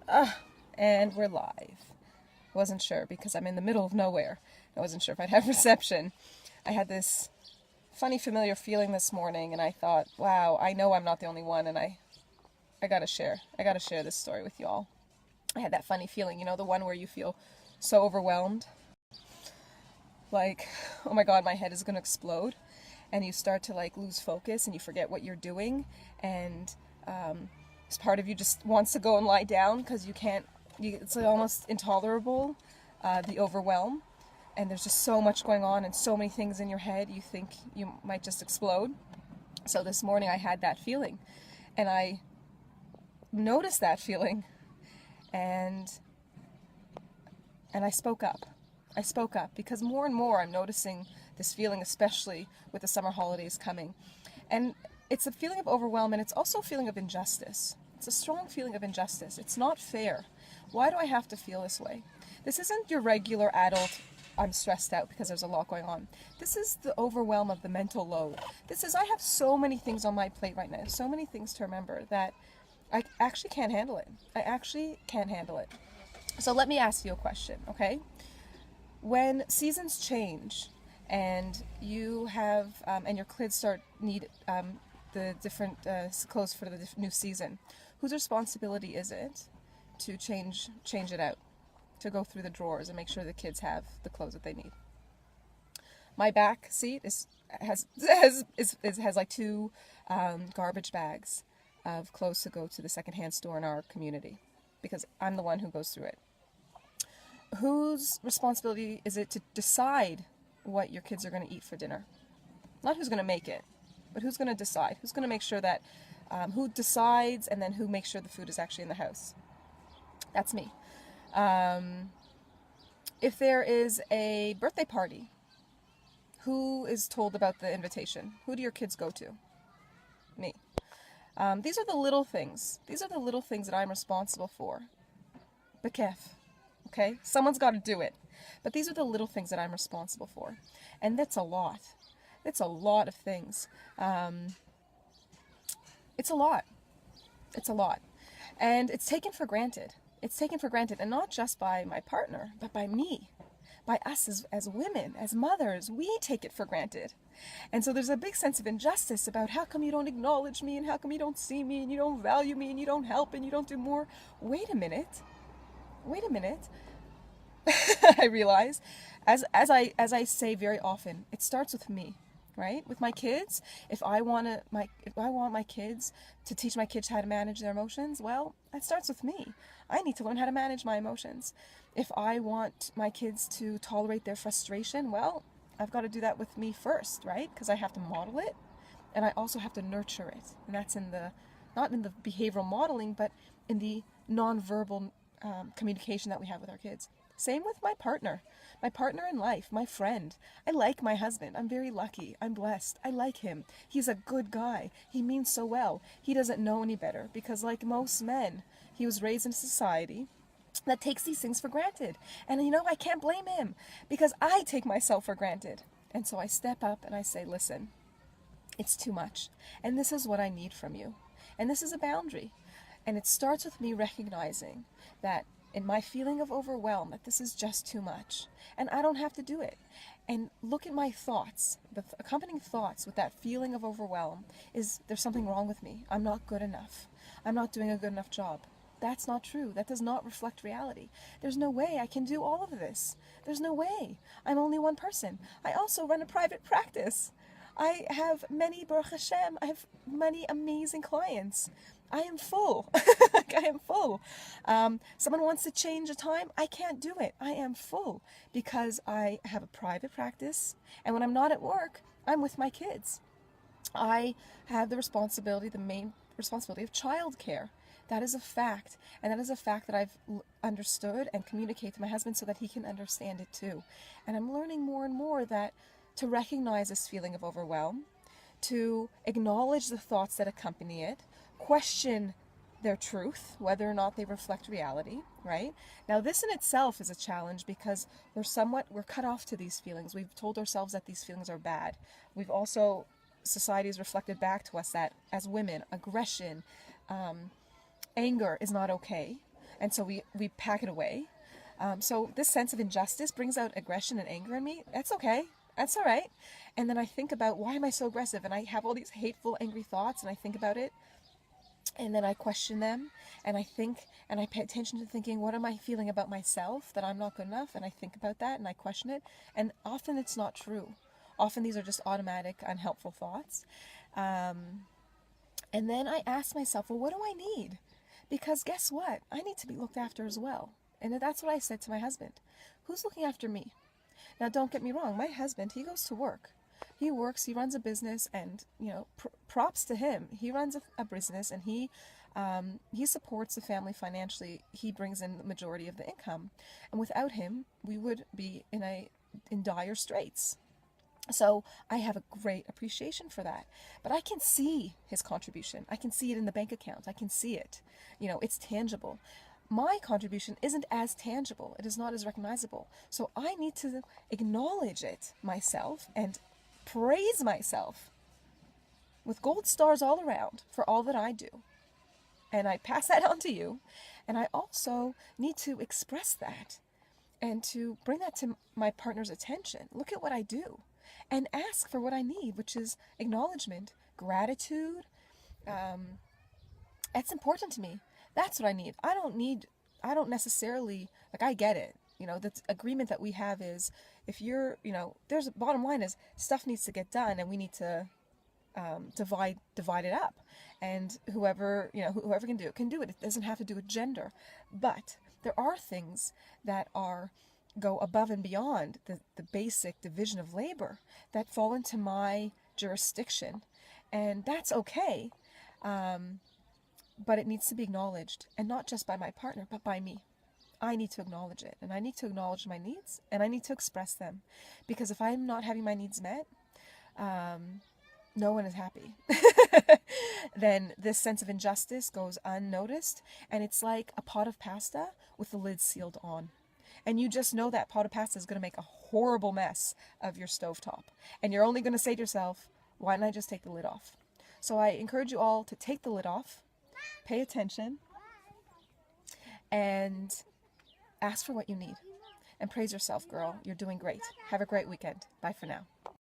And we're live. Wasn't sure because I'm in the middle of nowhere. I wasn't sure if I'd have reception. I had this funny familiar feeling this morning and I thought, wow, I know I'm not the only one, and I gotta share. I gotta share this story with you all. I had that funny feeling, the one where you feel so overwhelmed. Like, oh my god, my head is gonna explode. And you start to lose focus and you forget what you're doing. And this part of you just wants to go and lie down because you can't, it's almost intolerable, the overwhelm. And there's just so much going on and so many things in your head, you think you might just explode. So this morning I had that feeling. And I noticed that feeling. And I spoke up. I spoke up because more and more I'm noticing this feeling, especially with the summer holidays coming. And it's a feeling of overwhelm, and it's also a feeling of injustice. It's a strong feeling of injustice. It's not fair. Why do I have to feel this way? This isn't your regular adult, I'm stressed out because there's a lot going on. This is the overwhelm of the mental load. This is, I have so many things on my plate right now, so many things to remember that I actually can't handle it. I actually can't handle it. So let me ask you a question, okay? When seasons change and you have, and your kids need the different clothes for the new season, whose responsibility is it to change it out, to go through the drawers and make sure the kids have the clothes that they need? My back seat has like two garbage bags of clothes to go to the secondhand store in our community because I'm the one who goes through it. Whose responsibility is it to decide what your kids are going to eat for dinner? Not who's going to make it, but who's going to decide? Who's going to make sure that, who decides and then who makes sure the food is actually in the house? That's me. If there is a birthday party, who is told about the invitation? Who do your kids go to? Me. These are the little things. These are the little things that I'm responsible for. Bekef. Okay? Someone's got to do it. But these are the little things that I'm responsible for. And that's a lot. It's a lot of things. It's a lot. It's a lot. And it's taken for granted. It's taken for granted. And not just by my partner, but by me. By us as women, as mothers. We take it for granted. And so there's a big sense of injustice about how come you don't acknowledge me and how come you don't see me and you don't value me and you don't help and you don't do more. Wait a minute. I realize, as I say very often, it starts with me, right? With my kids. If I want my kids to teach my kids how to manage their emotions, well, that starts with me. I need to learn how to manage my emotions. If I want my kids to tolerate their frustration, well, I've got to do that with me first, right? Because I have to model it, and I also have to nurture it. And that's not in the behavioral modeling, but in the nonverbal communication that we have with our kids. Same with my partner in life, my friend. I like my husband. I'm very lucky. I'm blessed. I like him. He's a good guy. He means so well. He doesn't know any better because, like most men, he was raised in a society that takes these things for granted. And I can't blame him because I take myself for granted. And so I step up and I say, listen, it's too much. And this is what I need from you. And this is a boundary. And it starts with me recognizing that in my feeling of overwhelm, that this is just too much. And I don't have to do it. And look at my thoughts. The accompanying thoughts with that feeling of overwhelm is there's something wrong with me. I'm not good enough. I'm not doing a good enough job. That's not true. That does not reflect reality. There's no way I can do all of this. There's no way. I'm only one person. I also run a private practice. I have Baruch Hashem, I have many amazing clients. I am full. I am full. Someone wants to change a time, I can't do it. I am full because I have a private practice, and when I'm not at work, I'm with my kids. I have the main responsibility of childcare. That is a fact, and that is a fact that I've understood and communicate to my husband so that he can understand it too. And I'm learning more and more that to recognize this feeling of overwhelm, to acknowledge the thoughts that accompany it, question their truth, whether or not they reflect reality, right? Now, this in itself is a challenge because we're cut off to these feelings. We've told ourselves that these feelings are bad. We've also, society has reflected back to us that as women, aggression, anger is not okay. And so we pack it away. So this sense of injustice brings out aggression and anger in me. That's okay. That's all right. And then I think about, why am I so aggressive? And I have all these hateful, angry thoughts, and I think about it. And then I question them, and I think, and I pay attention to thinking, what am I feeling about myself, that I'm not good enough? And I think about that, and I question it. And often it's not true. Often these are just automatic, unhelpful thoughts. And then I ask myself, well, what do I need? Because guess what? I need to be looked after as well. And that's what I said to my husband. Who's looking after me? Now, don't get me wrong. My husband, he goes to work. He works, he runs a business, and, props to him. He runs a business, and he supports the family financially. He brings in the majority of the income. And without him, we would be in dire straits. So I have a great appreciation for that. But I can see his contribution. I can see it in the bank account. I can see it. It's tangible. My contribution isn't as tangible. It is not as recognizable. So I need to acknowledge it myself and praise myself with gold stars all around for all that I do. And I pass that on to you. And I also need to express that and to bring that to my partner's attention. Look at what I do. And ask for what I need, which is acknowledgement, gratitude. That's important to me. That's what I need. I don't necessarily, I get it. The agreement that we have is, if you're, there's a bottom line is, stuff needs to get done, and we need to divide it up. And whoever can do it. It doesn't have to do with gender. But there are things that go above and beyond the basic division of labor that fall into my jurisdiction. And that's okay. But it needs to be acknowledged, and not just by my partner, but by me. I need to acknowledge it, and I need to acknowledge my needs, and I need to express them. Because if I'm not having my needs met, no one is happy. Then this sense of injustice goes unnoticed, and it's like a pot of pasta with the lid sealed on. And you just know that pot of pasta is going to make a horrible mess of your stovetop. And you're only going to say to yourself, why don't I just take the lid off? So I encourage you all to take the lid off, pay attention, and ask for what you need. And praise yourself, girl. You're doing great. Have a great weekend. Bye for now.